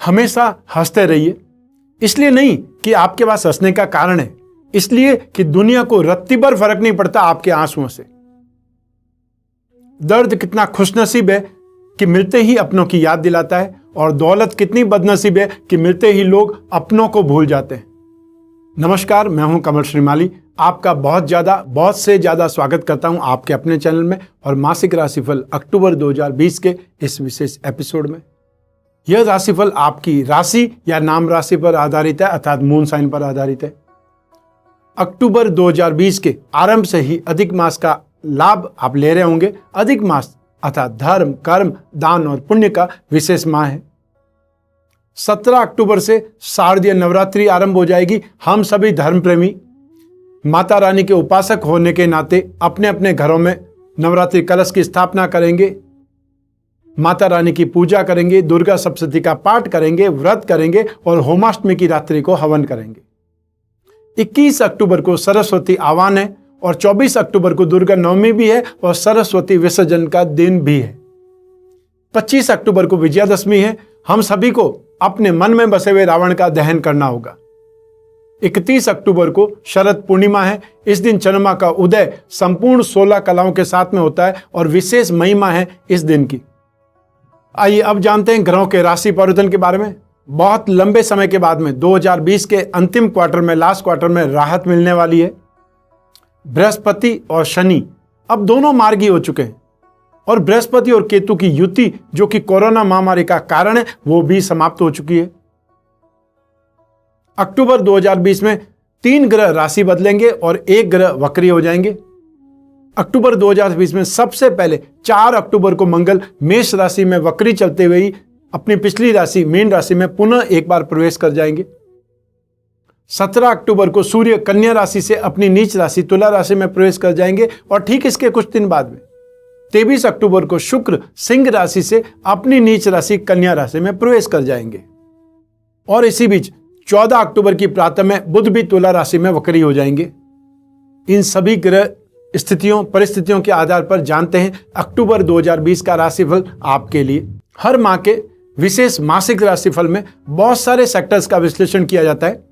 हमेशा हंसते रहिए। इसलिए नहीं कि आपके पास हंसने का कारण है, इसलिए कि दुनिया को रत्ती भर फर्क नहीं पड़ता आपके आंसुओं से। दर्द कितना खुशनसीब है कि मिलते ही अपनों की याद दिलाता है, और दौलत कितनी बदनसीब है कि मिलते ही लोग अपनों को भूल जाते हैं। नमस्कार, मैं हूं कमल श्रीमाली। आपका बहुत से ज्यादा स्वागत करता हूं आपके अपने चैनल में और मासिक राशिफल अक्टूबर 2020 के इस विशेष एपिसोड में। यह राशिफल आपकी राशि या नाम राशि पर आधारित है, अर्थात मून साइन पर आधारित है। अक्टूबर 2020 के आरंभ से ही अधिक मास का लाभ आप ले रहे होंगे। अधिक मास अर्थात धर्म, कर्म, दान और पुण्य का विशेष माह है। 17 अक्टूबर से शारदीय नवरात्रि आरंभ हो जाएगी। हम सभी धर्म प्रेमी माता रानी के उपासक होने के नाते अपने अपने घरों में नवरात्रि कलश की स्थापना करेंगे, माता रानी की पूजा करेंगे, दुर्गा सप्तशती का पाठ करेंगे, व्रत करेंगे और होमाष्टमी की रात्रि को हवन करेंगे। 21 अक्टूबर को सरस्वती आह्वान है और 24 अक्टूबर को दुर्गा नवमी भी है और सरस्वती विसर्जन का दिन भी है। 25 अक्टूबर को विजयादशमी है। हम सभी को अपने मन में बसे हुए रावण का दहन करना होगा। 31 अक्टूबर को शरद पूर्णिमा है। इस दिन चंद्रमा का उदय संपूर्ण 16 कलाओं के साथ में होता है और विशेष महिमा है इस दिन की। आइए अब जानते हैं ग्रहों के राशि परिवर्तन के बारे में। बहुत लंबे समय के बाद में 2020 के अंतिम क्वार्टर में, लास्ट क्वार्टर में राहत मिलने वाली है। बृहस्पति और शनि अब दोनों मार्गी हो चुके हैं और बृहस्पति और केतु की युति जो कि कोरोना महामारी का कारण है वो भी समाप्त हो चुकी है। अक्टूबर 2020 में 3 ग्रह राशि बदलेंगे और 1 ग्रह वक्री हो जाएंगे। अक्टूबर 2020 में सबसे पहले 4 अक्टूबर को मंगल मेष राशि में वक्री चलते हुए ही अपनी पिछली राशि मीन राशि में पुनः एक बार प्रवेश कर जाएंगे। 17 अक्टूबर को सूर्य कन्या राशि से अपनी नीच राशि तुला राशि में प्रवेश कर जाएंगे और ठीक इसके कुछ दिन बाद में 23 अक्टूबर को शुक्र सिंह राशि से अपनी नीच राशि कन्या राशि में प्रवेश कर जाएंगे। और इसी बीच 14 अक्टूबर की प्रातः में बुध भी तुला राशि में वक्री हो जाएंगे। इन सभी ग्रह स्थितियों परिस्थितियों के आधार पर जानते हैं अक्टूबर 2020 का राशिफल आपके लिए। हर माह के विशेष मासिक राशिफल में बहुत सारे सेक्टर्स का विश्लेषण किया जाता है।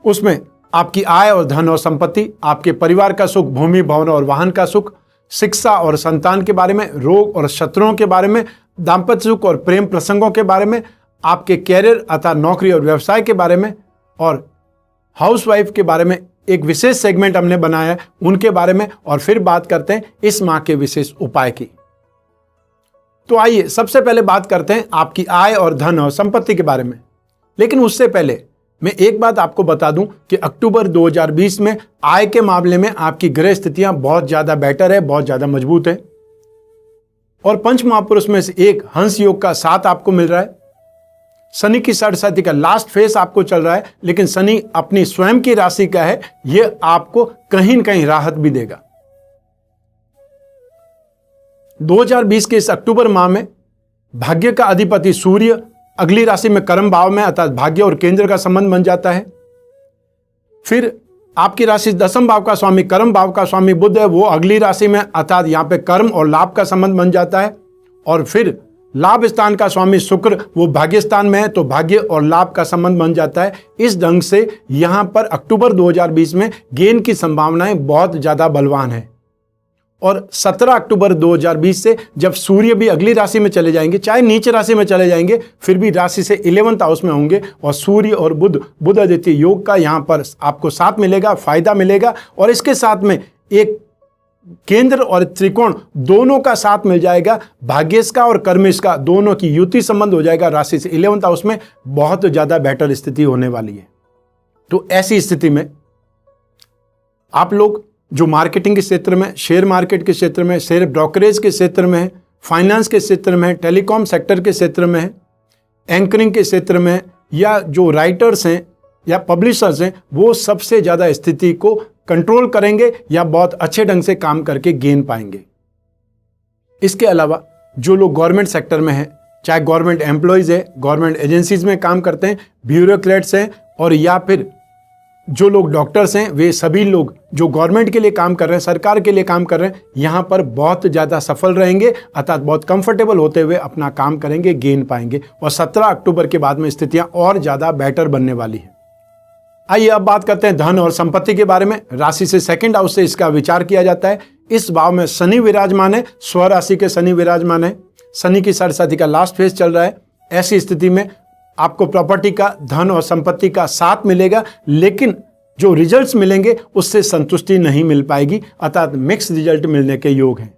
उसमें आपकी आय और धन और संपत्ति, आपके परिवार का सुख, भूमि भवन और वाहन का सुख, शिक्षा और संतान के बारे में, रोग और शत्रुओं के बारे में, दाम्पत्य सुख और प्रेम प्रसंगों के बारे में, आपके कैरियर अर्थात नौकरी और व्यवसाय के बारे में और हाउसवाइफ के बारे में एक विशेष सेगमेंट हमने बनाया है उनके बारे में। और फिर बात करते हैं इस माह के विशेष उपाय की। तो आइए सबसे पहले बात करते हैं आपकी आय और धन और संपत्ति के बारे में। लेकिन उससे पहले मैं एक बात आपको बता दूं कि अक्टूबर 2020 में आय के मामले में आपकी ग्रह स्थितियां बहुत ज्यादा बेटर है, बहुत ज्यादा मजबूत है। और पंच महापुरुष में से एक हंस योग का साथ आपको मिल रहा है। शनि की षटसाथी का लास्ट फेस आपको चल रहा है, लेकिन शनि अपनी स्वयं की राशि का है, यह आपको कहीं न कहीं राहत भी देगा। 2020 के इस अक्टूबर माह में भाग्य का अधिपति सूर्य अगली राशि में कर्म भाव में अर्थात भाग्य और केंद्र का संबंध बन जाता है। फिर आपकी राशि दसम भाव का स्वामी, कर्म भाव का स्वामी बुध है, वो अगली राशि में अर्थात यहां पे कर्म और लाभ का संबंध बन जाता है। और फिर लाभ स्थान का स्वामी शुक्र वो भाग्य स्थान में है, तो भाग्य और लाभ का संबंध बन जाता है। इस ढंग से यहां पर अक्टूबर 2020 में गेन की संभावनाएं बहुत ज्यादा बलवान है। और 17 अक्टूबर 2020 से जब सूर्य भी अगली राशि में चले जाएंगे, चाहे नीचे राशि में चले जाएंगे, फिर भी राशि से 11th हाउस में होंगे और सूर्य और बुध आदित्य योग का यहां पर आपको साथ मिलेगा, फायदा मिलेगा। और इसके साथ में एक केंद्र और त्रिकोण दोनों का साथ मिल जाएगा। भाग्येश का और कर्मेश का दोनों की युति संबंध हो जाएगा। राशि से 11th हाउस में बहुत ज्यादा बेटर स्थिति होने वाली है। तो ऐसी स्थिति में आप लोग जो मार्केटिंग के क्षेत्र में, शेयर मार्केट के क्षेत्र में, शेयर ब्रोकरेज के क्षेत्र में है, फाइनेंस के क्षेत्र में है, टेलीकॉम सेक्टर के क्षेत्र में है, एंकरिंग के क्षेत्र में है, या जो राइटर्स हैं या पब्लिशर्स हैं, वो सबसे ज़्यादा स्थिति को कंट्रोल करेंगे या बहुत अच्छे ढंग से काम करके गेन पाएंगे। इसके अलावा जो लोग गवर्नमेंट सेक्टर में हैं, चाहे गवर्नमेंट एम्प्लॉयज़ है, गवर्नमेंट एजेंसीज में काम करते हैं, ब्यूरोक्रेट्स हैं और या फिर जो लोग डॉक्टर्स हैं वे सभी लोग जो गवर्नमेंट के लिए काम कर रहे हैं, सरकार के लिए काम कर रहे हैं, यहाँ पर बहुत ज़्यादा सफल रहेंगे, अर्थात बहुत कंफर्टेबल होते हुए अपना काम करेंगे, गेन पाएंगे। और 17 अक्टूबर के बाद में स्थितियाँ और ज़्यादा बेटर बनने वाली हैं। आइए अब बात करते हैं धन और संपत्ति के बारे में। राशि से सेकंड हाउस से इसका विचार किया जाता है। इस भाव में शनि विराजमान है, स्वराशि के शनि विराजमान है। शनि की साढ़ेसाती का लास्ट फेज चल रहा है। ऐसी स्थिति में आपको प्रॉपर्टी का, धन और संपत्ति का साथ मिलेगा, लेकिन जो रिजल्ट्स मिलेंगे उससे संतुष्टि नहीं मिल पाएगी, अर्थात मिक्स रिजल्ट मिलने के योग हैं।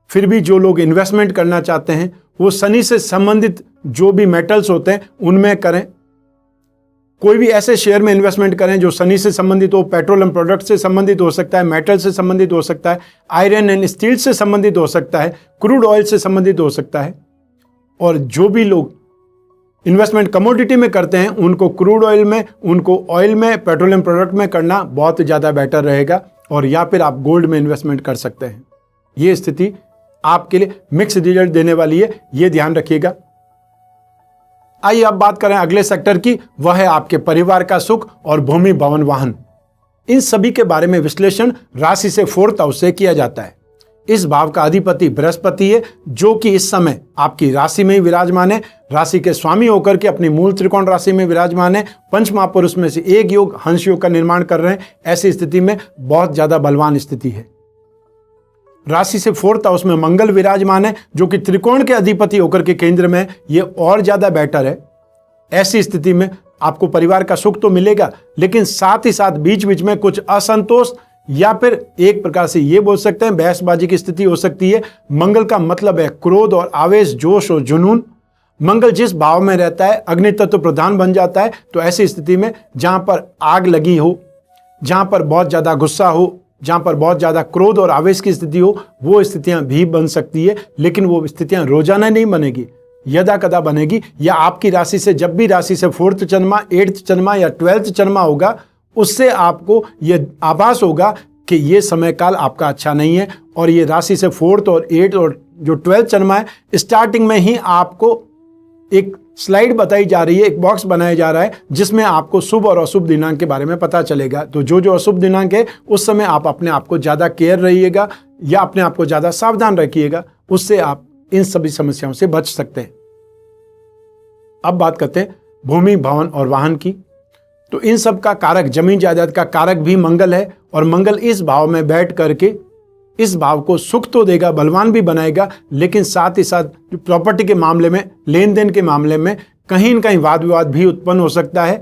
फिर भी जो लोग इन्वेस्टमेंट करना चाहते हैं वो शनि से संबंधित जो भी मेटल्स होते हैं उनमें करें। कोई भी ऐसे शेयर में इन्वेस्टमेंट करें जो शनि से संबंधित हो। पेट्रोलियम प्रोडक्ट से संबंधित हो सकता है, मेटल से संबंधित हो सकता है, आयरन एंड स्टील से संबंधित हो सकता है, क्रूड ऑयल से संबंधित हो सकता है। और जो भी लोग इन्वेस्टमेंट कमोडिटी में करते हैं उनको क्रूड ऑयल में, उनको ऑयल में, पेट्रोलियम प्रोडक्ट में करना बहुत ज़्यादा बेटर रहेगा। और या फिर आप गोल्ड में इन्वेस्टमेंट कर सकते हैं। ये स्थिति आपके लिए मिक्स रिजल्ट देने वाली है, ये ध्यान रखिएगा। आइए अब बात करें अगले सेक्टर की, वह है आपके परिवार का सुख और भूमि, भवन, वाहन। इन सभी के बारे में विश्लेषण राशि से फोर्थ हाउस से किया जाता है। इस भाव का अधिपति बृहस्पति है, जो कि इस समय आपकी राशि में ही विराजमान है। राशि के स्वामी होकर के अपनी मूल त्रिकोण राशि में विराजमान है। पंच महापुरुष में से एक योग हंस योग का निर्माण कर रहे हैं। ऐसी स्थिति में बहुत ज्यादा बलवान स्थिति है। राशि से फोर्थ हाउस में मंगल विराजमान है, जो कि त्रिकोण के अधिपति होकर के केंद्र में है। ये और ज्यादा बेटर है। ऐसी स्थिति में आपको परिवार का सुख तो मिलेगा, लेकिन साथ ही साथ बीच बीच में कुछ असंतोष या फिर एक प्रकार से ये बोल सकते हैं बहसबाजी की स्थिति हो सकती है। मंगल का मतलब है क्रोध और आवेश, जोश और जुनून। मंगल जिस भाव में रहता है अग्नि तत्व प्रधान बन जाता है। तो ऐसी स्थिति में जहां पर आग लगी हो, जहां पर बहुत ज्यादा गुस्सा हो, जहां पर बहुत ज्यादा क्रोध और आवेश की स्थिति हो, वो स्थितियां भी बन सकती है। लेकिन वो स्थितियां रोजाना नहीं बनेगी, यदा कदा बनेगी। या आपकी राशि से जब भी राशि से फोर्थ चंद्रमा, 8th चंद्रमा या 12th चंद्रमा होगा, उससे आपको ये आभास होगा कि ये समय काल आपका अच्छा नहीं है। और ये राशि से 4th और 8th और जो 12th चंद्रमा है, स्टार्टिंग में ही आपको एक स्लाइड बताई जा रही है, एक बॉक्स बनाया जा रहा है, जिसमें आपको शुभ और अशुभ दिनांक के बारे में पता चलेगा। तो जो अशुभ दिनांक है उस समय आप अपने आप को ज्यादा केयर रहिएगा या अपने आप को ज्यादा सावधान रखिएगा, उससे आप इन सभी समस्याओं से बच सकते हैं। अब बात करते हैं भूमि, भवन और वाहन की। तो इन सब का कारक, जमीन जायदाद का कारक भी मंगल है। और मंगल इस भाव में बैठ करके इस भाव को सुख तो देगा, बलवान भी बनाएगा, लेकिन साथ ही साथ प्रॉपर्टी के मामले में, लेन देन के मामले में कहीं न कहीं वाद विवाद भी उत्पन्न हो सकता है।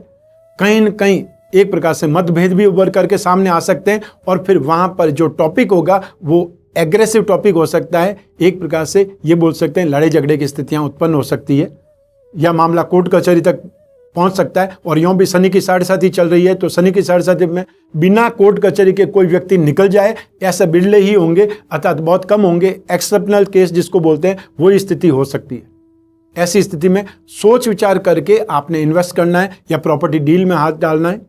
कहीं न कहीं एक प्रकार से मतभेद भी उभर करके सामने आ सकते हैं। और फिर वहां पर जो टॉपिक होगा वो एग्रेसिव टॉपिक हो सकता है। एक प्रकार से ये बोल सकते हैं लड़ाई झगड़े की स्थितियां उत्पन्न हो सकती है, या मामला कोर्ट कचहरी तक पहुंच सकता है। और यूं भी शनि की साढ़ेसाती चल रही है, तो शनि की साढ़ेसाती में बिना कोर्ट कचहरी के कोई व्यक्ति निकल जाए, ऐसा बिरले ही होंगे, अर्थात बहुत कम होंगे। एक्सेप्शनल केस जिसको बोलते हैं, वो स्थिति हो सकती है। ऐसी स्थिति में सोच विचार करके आपने इन्वेस्ट करना है या प्रॉपर्टी डील में हाथ डालना है।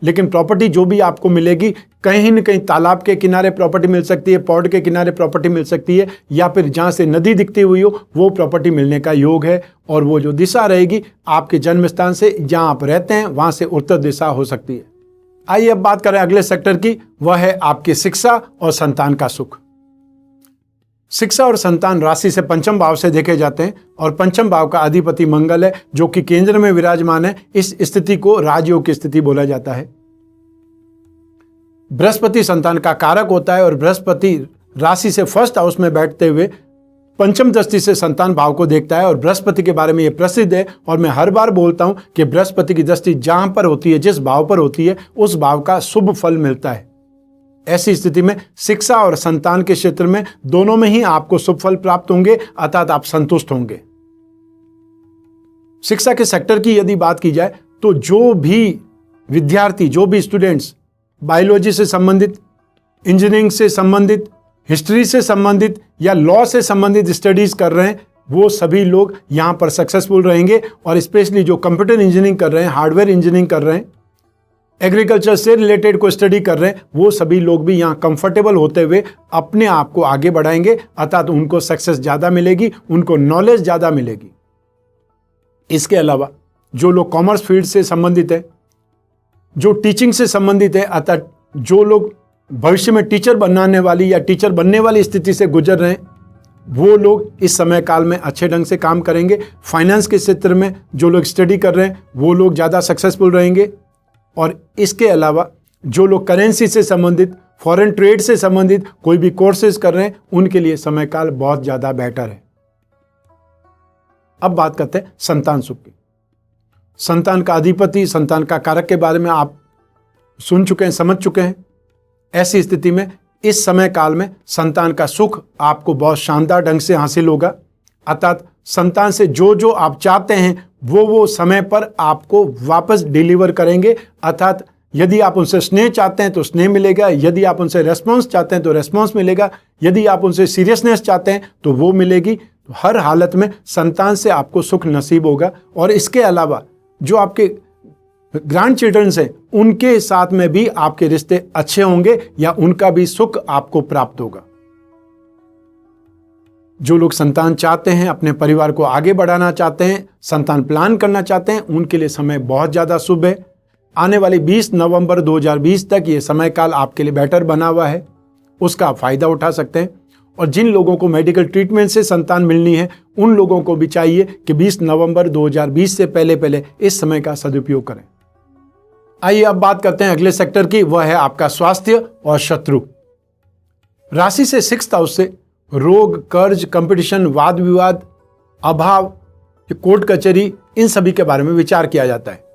लेकिन प्रॉपर्टी जो भी आपको मिलेगी, कहीं न कहीं तालाब के किनारे प्रॉपर्टी मिल सकती है, पॉड के किनारे प्रॉपर्टी मिल सकती है, या फिर जहां से नदी दिखती हुई हो वो प्रॉपर्टी मिलने का योग है। और वो जो दिशा रहेगी आपके जन्म स्थान से, जहां आप रहते हैं वहां से उत्तर दिशा हो सकती है। आइए अब बात करें अगले सेक्टर की, वह है आपकी शिक्षा और संतान का सुख। शिक्षा और संतान राशि से पंचम भाव से देखे जाते हैं, और पंचम भाव का अधिपति मंगल है, जो कि केंद्र में विराजमान है। इस स्थिति को राजयोग की स्थिति बोला जाता है। बृहस्पति संतान का कारक होता है, और बृहस्पति राशि से फर्स्ट हाउस में बैठते हुए पंचम दृष्टि से संतान भाव को देखता है। और बृहस्पति के बारे में यह प्रसिद्ध है, और मैं हर बार बोलता हूं कि बृहस्पति की दृष्टि जहां पर होती है, जिस भाव पर होती है, उस भाव का शुभ फल मिलता है। ऐसी स्थिति में शिक्षा और संतान के क्षेत्र में दोनों में ही आपको शुभ फल प्राप्त होंगे, अर्थात आप संतुष्ट होंगे। शिक्षा के सेक्टर की यदि बात की जाए तो जो भी विद्यार्थी, जो भी स्टूडेंट्स बायोलॉजी से संबंधित, इंजीनियरिंग से संबंधित, हिस्ट्री से संबंधित या लॉ से संबंधित स्टडीज कर रहे हैं, वो सभी लोग यहां पर सक्सेसफुल रहेंगे। और स्पेशली जो कंप्यूटर इंजीनियरिंग कर रहे हैं, हार्डवेयर इंजीनियरिंग कर रहे हैं, एग्रीकल्चर से रिलेटेड को स्टडी कर रहे हैं, वो सभी लोग भी यहाँ कंफर्टेबल होते हुए अपने आप को आगे बढ़ाएंगे, अर्थात उनको सक्सेस ज़्यादा मिलेगी, उनको नॉलेज ज़्यादा मिलेगी। इसके अलावा जो लोग कॉमर्स फील्ड से संबंधित है, जो टीचिंग से संबंधित है, अर्थात जो लोग भविष्य में टीचर बनाने वाली या टीचर बनने वाली स्थिति से गुजर रहे हैं, वो लोग इस समय काल में अच्छे ढंग से काम करेंगे। फाइनेंस के क्षेत्र में जो लोग स्टडी कर रहे हैं वो लोग ज़्यादा सक्सेसफुल रहेंगे। और इसके अलावा जो लोग करेंसी से संबंधित, फॉरेन ट्रेड से संबंधित कोई भी कोर्सेज कर रहे हैं, उनके लिए समय काल बहुत ज़्यादा बेटर है। अब बात करते हैं संतान सुख की। संतान का अधिपति, संतान का कारक के बारे में आप सुन चुके हैं, समझ चुके हैं। ऐसी स्थिति में इस समय काल में संतान का सुख आपको बहुत शानदार ढंग से हासिल होगा। अर्थात संतान से जो जो आप चाहते हैं वो समय पर आपको वापस डिलीवर करेंगे। अर्थात यदि आप उनसे स्नेह चाहते हैं तो स्नेह मिलेगा, यदि आप उनसे रेस्पॉन्स चाहते हैं तो रेस्पॉन्स मिलेगा, यदि आप उनसे सीरियसनेस चाहते हैं तो वो मिलेगी। तो हर हालत में संतान से आपको सुख नसीब होगा। और इसके अलावा जो आपके ग्रैंड चिल्ड्रंस हैं, उनके साथ में भी आपके रिश्ते अच्छे होंगे या उनका भी सुख आपको प्राप्त होगा। जो लोग संतान चाहते हैं, अपने परिवार को आगे बढ़ाना चाहते हैं, संतान प्लान करना चाहते हैं, उनके लिए समय बहुत ज़्यादा शुभ है। आने वाली 20 नवंबर 2020 तक ये समय काल आपके लिए बेटर बना हुआ है, उसका आप फायदा उठा सकते हैं। और जिन लोगों को मेडिकल ट्रीटमेंट से संतान मिलनी है, उन लोगों को भी चाहिए कि 20 नवंबर 2020 से पहले इस समय का सदुपयोग करें। आइए अब बात करते हैं अगले सेक्टर की, वह है आपका स्वास्थ्य और शत्रु। राशि से 6th हाउस से रोग, कर्ज, कंपटीशन, वाद विवाद, अभाव, कोर्ट कचहरी, इन सभी के बारे में विचार किया जाता है।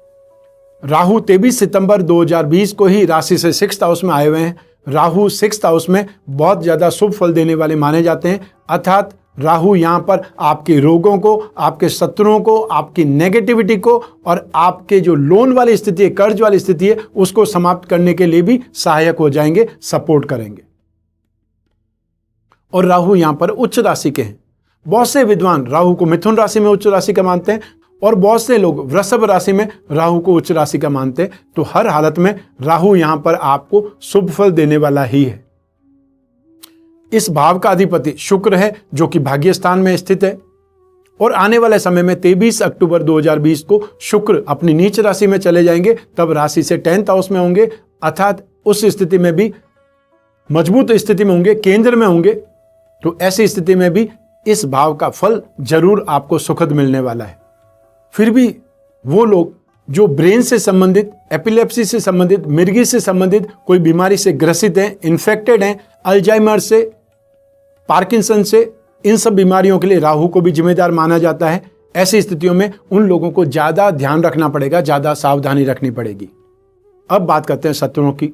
राहु 23 सितंबर 2020 को ही राशि से 6th हाउस में आए हुए हैं। राहु 6th हाउस में बहुत ज़्यादा शुभ फल देने वाले माने जाते हैं। अर्थात राहु यहाँ पर आपके रोगों को, आपके शत्रुओं को, आपकी नेगेटिविटी को और आपके जो लोन वाली स्थिति है, कर्ज वाली स्थिति है, उसको समाप्त करने के लिए भी सहायक हो जाएंगे, सपोर्ट करेंगे। और राहु यहाँ पर उच्च राशि के हैं। बहुत से विद्वान राहु को मिथुन राशि में उच्च राशि का मानते हैं और बहुत से लोग वृषभ राशि में राहु को उच्च राशि का मानते हैं। तो हर हालत में राहु यहाँ पर आपको शुभ फल देने वाला ही है। इस भाव का अधिपति शुक्र है, जो कि भाग्य स्थान में स्थित है। और आने वाले समय में 23 अक्टूबर 2020 को शुक्र अपनी नीच राशि में चले जाएंगे, तब राशि से 10th हाउस में होंगे। अर्थात उस स्थिति में भी मजबूत स्थिति में होंगे, केंद्र में होंगे। तो ऐसी स्थिति में भी इस भाव का फल जरूर आपको सुखद मिलने वाला है। फिर भी वो लोग जो ब्रेन से संबंधित, एपिलेप्सी से संबंधित, मिर्गी से संबंधित कोई बीमारी से ग्रसित हैं, इन्फेक्टेड हैं, अल्जाइमर से, पार्किंसन से, इन सब बीमारियों के लिए राहु को भी जिम्मेदार माना जाता है। ऐसी स्थितियों में उन लोगों को ज़्यादा ध्यान रखना पड़ेगा, ज़्यादा सावधानी रखनी पड़ेगी। अब बात करते हैं शत्रुओं की।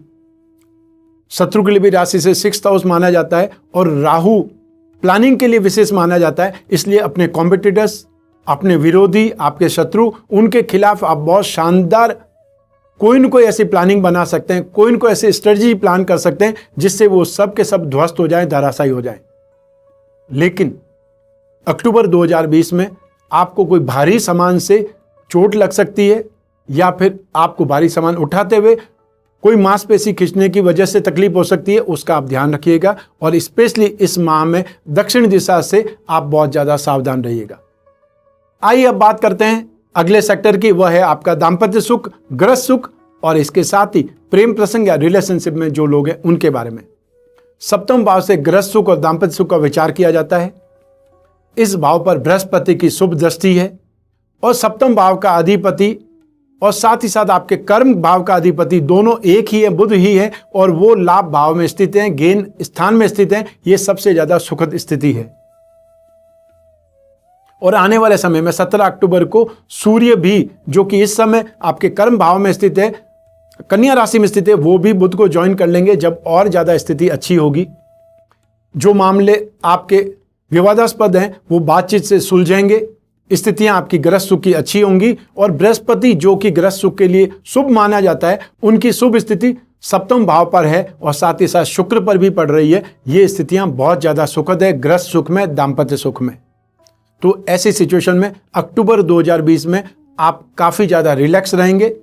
शत्रु के लिए भी राशि से 6th हाउस माना जाता है और राहु प्लानिंग के लिए विशेष माना जाता है। इसलिए अपने कॉम्पिटिटर्स, अपने विरोधी, आपके शत्रु, उनके खिलाफ आप बहुत शानदार कोई न कोई ऐसी प्लानिंग बना सकते हैं, कोई न कोई ऐसी स्ट्रेटजी प्लान कर सकते हैं जिससे वो सब के सब ध्वस्त हो जाएं, धराशायी हो जाएं। लेकिन अक्टूबर 2020 में आपको कोई भारी सामान से चोट लग सकती है या फिर आपको भारी सामान उठाते हुए कोई मांसपेशी खींचने की वजह से तकलीफ हो सकती है, उसका आप ध्यान रखिएगा। और स्पेशली इस माह में दक्षिण दिशा से आप बहुत ज़्यादा सावधान रहिएगा। आइए अब बात करते हैं अगले सेक्टर की, वह है आपका दाम्पत्य सुख, गृहस्थ सुख और इसके साथ ही प्रेम प्रसंग या रिलेशनशिप में जो लोग हैं उनके बारे में। 7वें भाव से गृहस्थ सुख और दाम्पत्य सुख का विचार किया जाता है। इस भाव पर बृहस्पति की शुभ दृष्टि है और 7वें भाव का अधिपति और साथ ही साथ आपके कर्म भाव का अधिपति दोनों एक ही है, बुध ही है, और वो लाभ भाव में स्थित हैं, गेन स्थान में स्थित हैं। ये सबसे ज्यादा सुखद स्थिति है। और आने वाले समय में 17 अक्टूबर को सूर्य भी, जो कि इस समय आपके कर्म भाव में स्थित है, कन्या राशि में स्थित है, वो भी बुध को ज्वाइन कर लेंगे जब और ज्यादा स्थिति अच्छी होगी। जो मामले आपके विवादास्पद हैं वो बातचीत से सुलझेंगे। स्थितियां आपकी गृहस्थ सुख की अच्छी होंगी और बृहस्पति, जो कि गृहस्थ सुख के लिए शुभ माना जाता है, उनकी शुभ स्थिति 7वें भाव पर है और साथ ही साथ शुक्र पर भी पड़ रही है। ये स्थितियां बहुत ज्यादा सुखद है गृहस्थ सुख में, दाम्पत्य सुख में। तो ऐसी सिचुएशन में अक्टूबर 2020 में आप काफी ज्यादा रिलैक्स रहेंगे।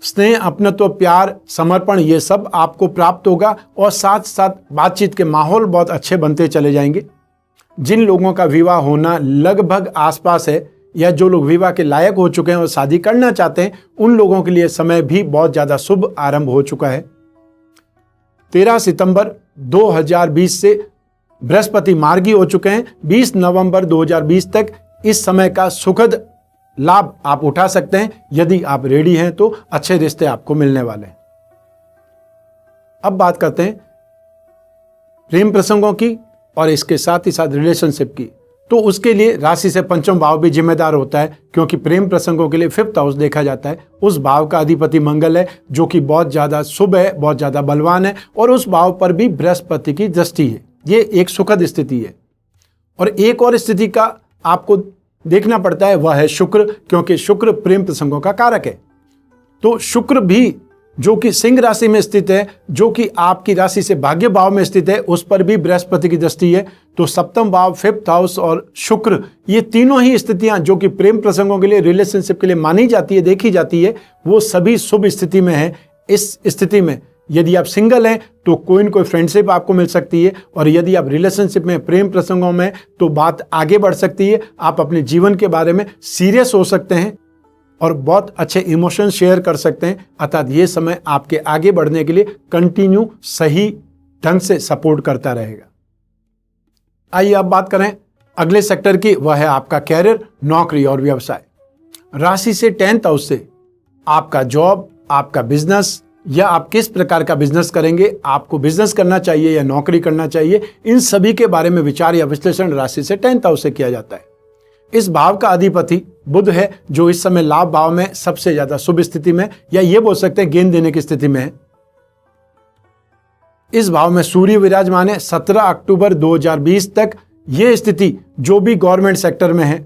स्नेह, अपनत्व, प्यार, समर्पण, ये सब आपको प्राप्त होगा और साथ साथ बातचीत के माहौल बहुत अच्छे बनते चले जाएंगे। जिन लोगों का विवाह होना लगभग आसपास है या जो लोग विवाह के लायक हो चुके हैं और शादी करना चाहते हैं, उन लोगों के लिए समय भी बहुत ज़्यादा शुभ आरंभ हो चुका है। 13 सितंबर 2020 से बृहस्पति मार्गी हो चुके हैं। 20 नवंबर 2020 तक इस समय का सुखद लाभ आप उठा सकते हैं। यदि आप रेडी हैं तो अच्छे रिश्ते आपको मिलने वाले हैं। अब बात करते हैं प्रेम प्रसंगों की और इसके साथ ही साथ रिलेशनशिप की। तो उसके लिए राशि से पंचम भाव भी जिम्मेदार होता है, क्योंकि प्रेम प्रसंगों के लिए 5th हाउस देखा जाता है। उस भाव का अधिपति मंगल है, जो कि बहुत ज़्यादा शुभ है, बहुत ज़्यादा बलवान है, और उस भाव पर भी बृहस्पति की दृष्टि है। ये एक सुखद स्थिति है। और एक और स्थिति का आपको देखना पड़ता है, वह है शुक्र, क्योंकि शुक्र प्रेम प्रसंगों का कारक है। तो शुक्र भी जो कि सिंह राशि में स्थित है, जो कि आपकी राशि से भाग्य भाव में स्थित है, उस पर भी बृहस्पति की दृष्टि है। तो सप्तम भाव, 5th हाउस और शुक्र, ये तीनों ही स्थितियां जो कि प्रेम प्रसंगों के लिए, रिलेशनशिप के लिए मानी जाती है, देखी जाती है, वो सभी शुभ स्थिति में है। इस स्थिति में यदि आप सिंगल हैं तो कोई न कोई फ्रेंडशिप आपको मिल सकती है, और यदि आप रिलेशनशिप में, प्रेम प्रसंगों में, तो बात आगे बढ़ सकती है। आप अपने जीवन के बारे में सीरियस हो सकते हैं और बहुत अच्छे इमोशन शेयर कर सकते हैं। अर्थात ये समय आपके आगे बढ़ने के लिए कंटिन्यू सही ढंग से सपोर्ट करता रहेगा। आइए अब बात करें अगले सेक्टर की, वह है आपका कैरियर, नौकरी और व्यवसाय। राशि से 10th हाउस से आपका जॉब, आपका बिजनेस, या आप किस प्रकार का बिजनेस करेंगे, आपको बिजनेस करना चाहिए या नौकरी करना चाहिए, इन सभी के बारे में विचार या विश्लेषण राशि से 10th हाउस से किया जाता है। इस भाव का अधिपति बुध है, जो इस समय लाभ भाव में सबसे ज्यादा शुभ स्थिति में, या ये बोल सकते हैं गेंद देने की स्थिति में है। इस भाव में सूर्य विराजमान है 17 अक्टूबर 2020 तक। यह स्थिति जो भी गवर्नमेंट सेक्टर में है,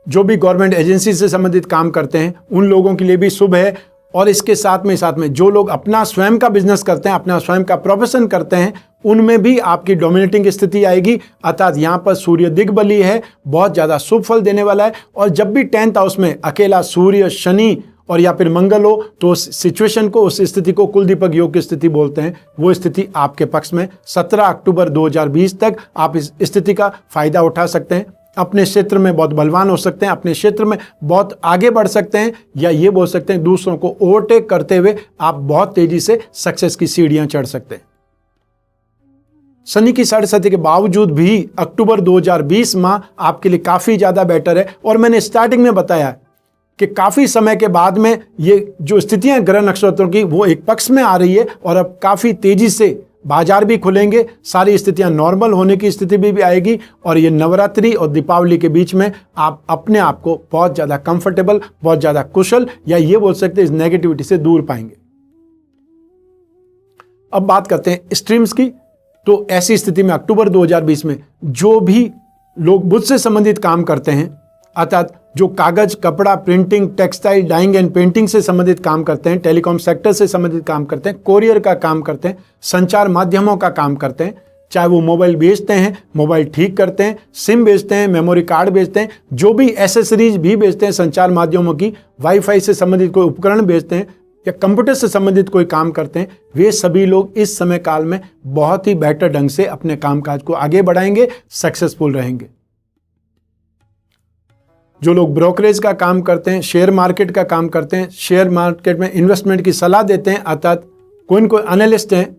जो भी गवर्नमेंट एजेंसी से संबंधित काम करते हैं, उन लोगों के लिए भी शुभ है। और इसके साथ में जो लोग अपना स्वयं का बिजनेस करते हैं, अपना स्वयं का प्रोफेशन करते हैं, उनमें भी आपकी डोमिनेटिंग स्थिति आएगी। अर्थात यहाँ पर सूर्य दिग्बली है, बहुत ज़्यादा शुभ फल देने वाला है। और जब भी 10th हाउस में अकेला सूर्य, शनि और या फिर मंगल हो, तो उस सिचुएशन को, उस स्थिति को कुलदीपक योग की स्थिति बोलते हैं। वो स्थिति आपके पक्ष में 17 अक्टूबर 2020 तक आप इस स्थिति का फायदा उठा सकते हैं। अपने क्षेत्र में बहुत बलवान हो सकते हैं, अपने क्षेत्र में बहुत आगे बढ़ सकते हैं, या ये बोल सकते हैं दूसरों को ओवरटेक करते हुए आप बहुत तेजी से सक्सेस की सीढ़ियां चढ़ सकते हैं। शनि की साढ़े साथी के बावजूद भी अक्टूबर 2020 माह आपके लिए काफी ज्यादा बेटर है। और मैंने स्टार्टिंग में बताया कि काफी समय के बाद में ये जो स्थितियां ग्रह नक्षत्रों की, वो एक पक्ष में आ रही है, और अब काफी तेजी से बाजार भी खुलेंगे, सारी स्थितियां नॉर्मल होने की स्थिति भी आएगी। और ये नवरात्रि और दीपावली के बीच में आप अपने आप को बहुत ज़्यादा कंफर्टेबल, बहुत ज़्यादा कुशल, या ये बोल सकते हैं इस नेगेटिविटी से दूर पाएंगे। अब बात करते हैं स्ट्रीम्स की। तो ऐसी स्थिति में अक्टूबर 2020 में जो भी लोग बुध से संबंधित काम करते हैं, अर्थात जो कागज, कपड़ा, printing, textile, dyeing and painting से संबंधित काम करते हैं, टेलीकॉम सेक्टर से संबंधित काम करते हैं, कोरियर का काम करते हैं, संचार माध्यमों का काम करते हैं, चाहे वो मोबाइल बेचते हैं, मोबाइल ठीक करते हैं, सिम बेचते हैं, मेमोरी कार्ड बेचते हैं, जो भी एसेसरीज भी बेचते हैं संचार माध्यमों की, वाईफाई से संबंधित कोई उपकरण बेचते हैं, या कंप्यूटर से संबंधित कोई काम करते हैं, वे सभी लोग इस समय काल में बहुत ही बेहतर ढंग से अपने कामकाज को आगे बढ़ाएंगे, सक्सेसफुल रहेंगे। जो लोग ब्रोकरेज का काम करते हैं, शेयर मार्केट का काम करते हैं, शेयर मार्केट में इन्वेस्टमेंट की सलाह देते हैं, अर्थात कोई न कोई एनालिस्ट हैं,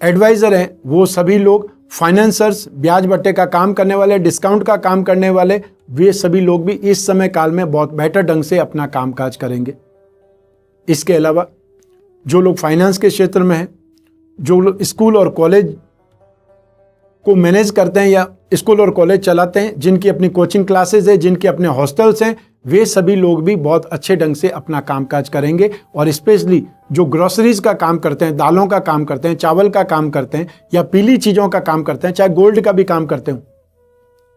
एडवाइजर हैं, वो सभी लोग, फाइनेंसर्स, ब्याज बट्टे का काम करने वाले, डिस्काउंट का काम करने वाले, वे सभी लोग भी इस समय काल में बहुत बेहतर ढंग से अपना कामकाज करेंगे। इसके अलावा जो लोग फाइनेंस के क्षेत्र में हैं, जो लोग स्कूल और कॉलेज को मैनेज करते हैं या स्कूल और कॉलेज चलाते हैं, जिनकी अपनी कोचिंग क्लासेस है, जिनके अपने हॉस्टल्स हैं, वे सभी लोग भी बहुत अच्छे ढंग से अपना कामकाज करेंगे। और स्पेशली जो ग्रोसरीज का काम करते हैं, दालों का काम करते हैं, चावल का काम करते हैं, या पीली चीज़ों का काम करते हैं, चाहे गोल्ड का भी काम करते हो,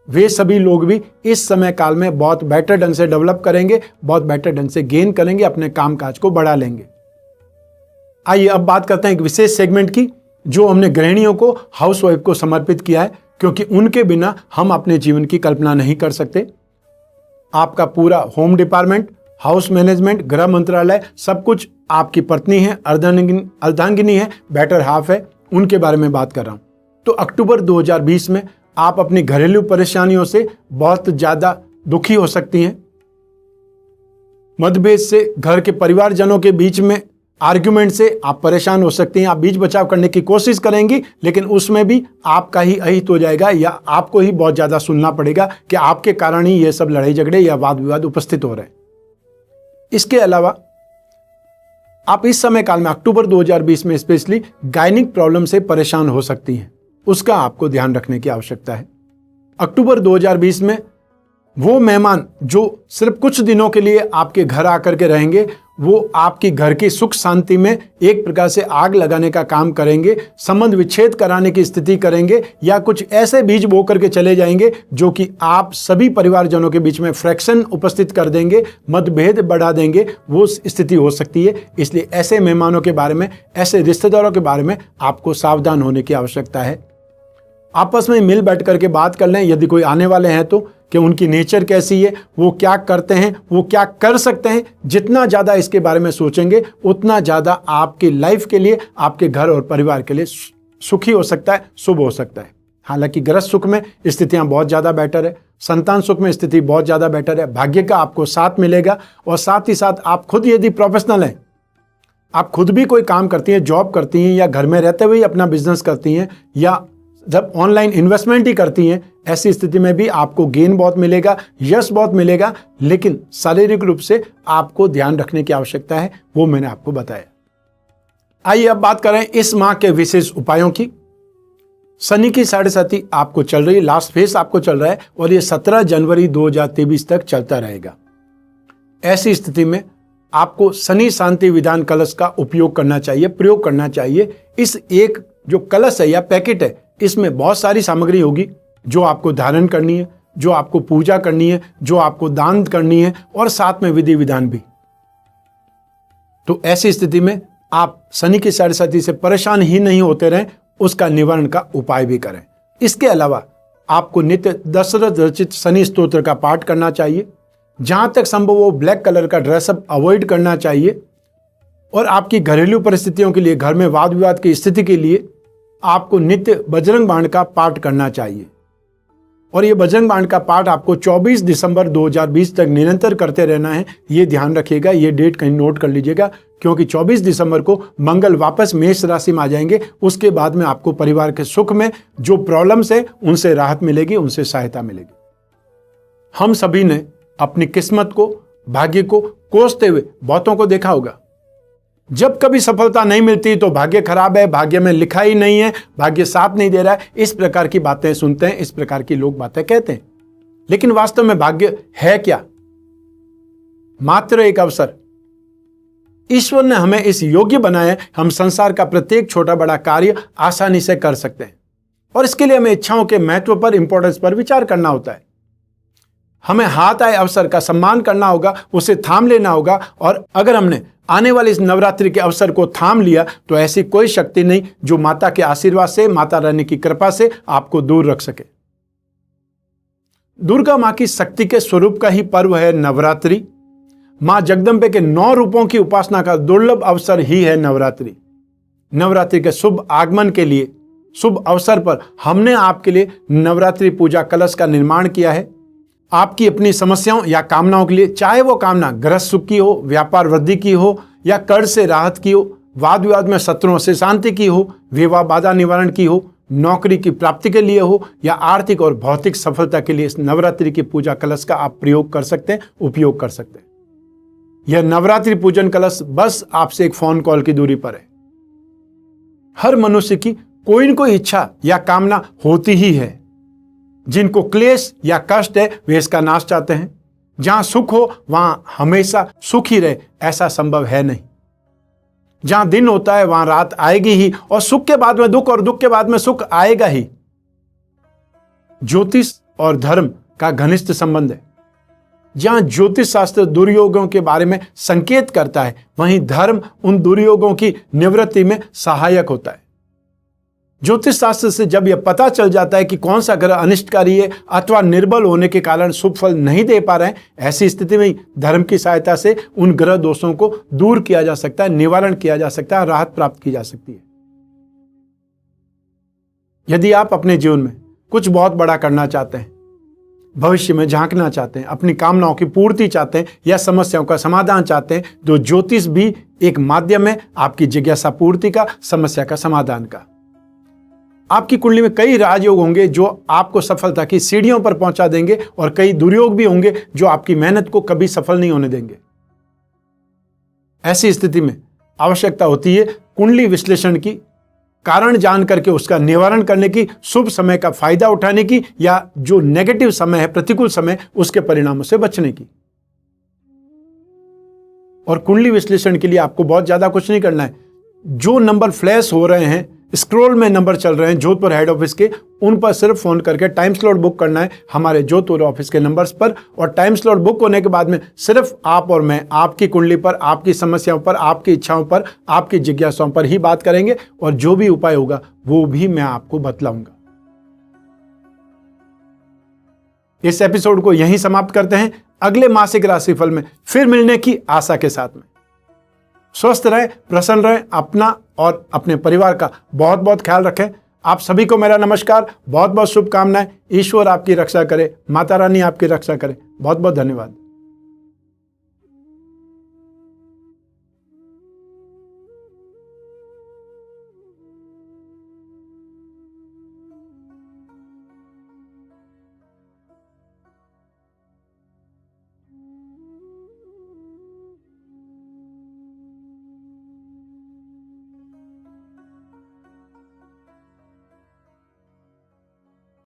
वे सभी लोग भी इस समय काल में बहुत बेटर ढंग से डेवलप करेंगे, बहुत बेटर ढंग से गेन करेंगे, अपने कामकाज को बढ़ा लेंगे। आइए अब बात करते हैं एक विशेष सेगमेंट की, जो हमने गृहिणियों को, हाउसवाइफ को समर्पित किया है, क्योंकि उनके बिना हम अपने जीवन की कल्पना नहीं कर सकते। आपका पूरा होम हाउस मैनेजमेंट, गृह मंत्रालय, सब कुछ आपकी पत्नी है, अर्धांगिनी है, बेटर हाफ है, उनके बारे में बात कर रहा हूं। तो अक्टूबर 2020 में आप अपनी घरेलू परेशानियों से बहुत ज़्यादा दुखी हो सकती हैं, मतभेद से, घर के परिवारजनों के बीच में आर्ग्यूमेंट से आप परेशान हो सकती हैं। आप बीच बचाव करने की कोशिश करेंगी, लेकिन उसमें भी आपका ही अहित हो जाएगा या आपको ही बहुत ज़्यादा सुनना पड़ेगा कि आपके कारण ही ये सब लड़ाई झगड़े या वाद विवाद उपस्थित हो रहे हैं। इसके अलावा आप इस समय काल में अक्टूबर 2020 में स्पेशली गायनिक प्रॉब्लम से परेशान हो सकती हैं, उसका आपको ध्यान रखने की आवश्यकता है। अक्टूबर 2020 में वो मेहमान जो सिर्फ कुछ दिनों के लिए आपके घर आकर के रहेंगे, वो आपकी घर की सुख शांति में एक प्रकार से आग लगाने का काम करेंगे, संबंध विच्छेद कराने की स्थिति करेंगे या कुछ ऐसे बीज बो करके चले जाएंगे जो कि आप सभी परिवारजनों के बीच में फ्रैक्शन उपस्थित कर देंगे, मतभेद बढ़ा देंगे। वो स्थिति हो सकती है। इसलिए ऐसे मेहमानों के बारे में, ऐसे रिश्तेदारों के बारे में आपको सावधान होने की आवश्यकता है। आपस में मिल बैठ करके बात कर लें, यदि कोई आने वाले हैं तो, कि उनकी नेचर कैसी है, वो क्या करते हैं, वो क्या कर सकते हैं। जितना ज़्यादा इसके बारे में सोचेंगे उतना ज़्यादा आपकी लाइफ के लिए, आपके घर और परिवार के लिए सुखी हो सकता है, शुभ हो सकता है। हालांकि गृहस्थ सुख में स्थितियां बहुत ज़्यादा बेटर है, संतान सुख में स्थिति बहुत ज़्यादा बेटर है, भाग्य का आपको साथ मिलेगा। और साथ ही साथ आप खुद यदि प्रोफेशनल हैं, आप खुद भी कोई काम करती हैं, जॉब करती हैं या घर में रहते हुए अपना बिजनेस करती हैं या जब ऑनलाइन इन्वेस्टमेंट ही करती हैं, ऐसी स्थिति में भी आपको गेन बहुत मिलेगा, यश बहुत मिलेगा। लेकिन शारीरिक रूप से आपको ध्यान रखने की आवश्यकता है, वो मैंने आपको बताया। आइए अब बात करें इस माह के विशेष उपायों की। शनि की 7.5 आपको चल रही, लास्ट फेज आपको चल रहा है और ये 17 जनवरी 2023 तक चलता रहेगा। ऐसी स्थिति में आपको शनि शांति विधान कलश का उपयोग करना चाहिए, प्रयोग करना चाहिए। इस एक जो कलश है या पैकेट है, इसमें बहुत सारी सामग्री होगी जो आपको धारण करनी है, जो आपको पूजा करनी है, जो आपको दान करनी है और साथ में विधि विधान भी। तो ऐसी स्थिति में आप शनि की 7.5 से परेशान ही नहीं होते रहें, उसका निवारण का उपाय भी करें। इसके अलावा आपको नित्य दशरथ रचित शनि स्तोत्र का पाठ करना चाहिए। जहां तक संभव हो ब्लैक कलर का ड्रेसअप अवॉइड करना चाहिए। और आपकी घरेलू परिस्थितियों के लिए, घर में वाद विवाद की स्थिति के लिए आपको नित्य बजरंग बाण का पाठ करना चाहिए। और ये बजरंग बाण का पाठ आपको 24 दिसंबर 2020 तक निरंतर करते रहना है। ये ध्यान रखिएगा, ये डेट कहीं नोट कर लीजिएगा, क्योंकि 24 दिसंबर को मंगल वापस मेष राशि में आ जाएंगे। उसके बाद में आपको परिवार के सुख में जो प्रॉब्लम्स है उनसे राहत मिलेगी, उनसे सहायता मिलेगी। हम सभी ने अपनी किस्मत को, भाग्य को कोसते हुए बहुतों को देखा होगा। जब कभी सफलता नहीं मिलती तो भाग्य खराब है, भाग्य में लिखा ही नहीं है, भाग्य साथ नहीं दे रहा है, इस प्रकार की बातें सुनते हैं, इस प्रकार की लोग बातें कहते हैं। लेकिन वास्तव में भाग्य है क्या? मात्र एक अवसर। ईश्वर ने हमें इस योग्य बनाया है, हम संसार का प्रत्येक छोटा बड़ा कार्य आसानी से कर सकते हैं। और इसके लिए हमें इच्छाओं के महत्व पर, इंपॉर्टेंस पर विचार करना होता है। हमें हाथ आए अवसर का सम्मान करना होगा, उसे थाम लेना होगा। और अगर हमने आने वाले इस नवरात्रि के अवसर को थाम लिया तो ऐसी कोई शक्ति नहीं जो माता के आशीर्वाद से, माता रानी की कृपा से आपको दूर रख सके। दुर्गा मां की शक्ति के स्वरूप का ही पर्व है नवरात्रि। मां जगदम्बे के 9 रूपों की उपासना का दुर्लभ अवसर ही है नवरात्रि। नवरात्रि के शुभ आगमन के लिए, शुभ अवसर पर हमने आपके लिए नवरात्रि पूजा कलश का निर्माण किया है। आपकी अपनी समस्याओं या कामनाओं के लिए, चाहे वो कामना गृहस्थ सुख की हो, व्यापार वृद्धि की हो या कर्ज से राहत की हो, वाद विवाद में शत्रुओं से शांति की हो, विवाह बाधा निवारण की हो, नौकरी की प्राप्ति के लिए हो या आर्थिक और भौतिक सफलता के लिए, इस नवरात्रि की पूजा कलश का आप प्रयोग कर सकते हैं, उपयोग कर सकते हैं। यह नवरात्रि पूजन कलश बस आपसे एक फोन कॉल की दूरी पर है। हर मनुष्य की कोई न कोई इच्छा या कामना होती ही है। जिनको क्लेश या कष्ट है वे इसका नाश चाहते हैं। जहां सुख हो वहां हमेशा सुख ही रहे, ऐसा संभव है नहीं। जहां दिन होता है वहां रात आएगी ही, और सुख के बाद में दुख और दुख के बाद में सुख आएगा ही। ज्योतिष और धर्म का घनिष्ठ संबंध है। जहां ज्योतिष शास्त्र दुर्योगों के बारे में संकेत करता है, वहीं धर्म उन दुर्योगों की निवृत्ति में सहायक होता है। ज्योतिष शास्त्र से जब यह पता चल जाता है कि कौन सा ग्रह अनिष्टकारी है अथवा निर्बल होने के कारण शुभ फल नहीं दे पा रहे हैं, ऐसी स्थिति में धर्म की सहायता से उन ग्रह दोषों को दूर किया जा सकता है, निवारण किया जा सकता है, राहत प्राप्त की जा सकती है। यदि आप अपने जीवन में कुछ बहुत बड़ा करना चाहते हैं, भविष्य में झांकना चाहते हैं, अपनी कामनाओं की पूर्ति चाहते हैं या समस्याओं का समाधान चाहते हैं, तो ज्योतिष भी एक माध्यम है आपकी जिज्ञासा पूर्ति का, समस्या का समाधान का। आपकी कुंडली में कई राजयोग होंगे जो आपको सफलता की सीढ़ियों पर पहुंचा देंगे और कई दुर्योग भी होंगे जो आपकी मेहनत को कभी सफल नहीं होने देंगे। ऐसी स्थिति में आवश्यकता होती है कुंडली विश्लेषण की, कारण जान करके उसका निवारण करने की, शुभ समय का फायदा उठाने की, या जो नेगेटिव समय है, प्रतिकूल समय, उसके परिणामों से बचने की। और कुंडली विश्लेषण के लिए आपको बहुत ज्यादा कुछ नहीं करना है। जो नंबर फ्लैश हो रहे हैं, स्क्रॉल में नंबर चल रहे हैं जोधपुर हेड ऑफिस के, उन पर सिर्फ फोन करके टाइम स्लॉट बुक करना है हमारे जोधपुर ऑफिस के नंबर्स पर। और टाइम स्लॉट बुक होने के बाद में सिर्फ आप और मैं आपकी कुंडली पर, आपकी समस्याओं पर, आपकी इच्छाओं पर, आपकी जिज्ञासाओं पर ही बात करेंगे और जो भी उपाय होगा वो भी मैं आपको बतलाऊंगा। इस एपिसोड को यहीं समाप्त करते हैं। अगले मासिक राशिफल में फिर मिलने की आशा के साथ में स्वस्थ रहें, प्रसन्न रहें, अपना और अपने परिवार का बहुत बहुत ख्याल रखें। आप सभी को मेरा नमस्कार, बहुत बहुत शुभकामनाएं। ईश्वर आपकी रक्षा करे, माता रानी आपकी रक्षा करे। बहुत बहुत धन्यवाद।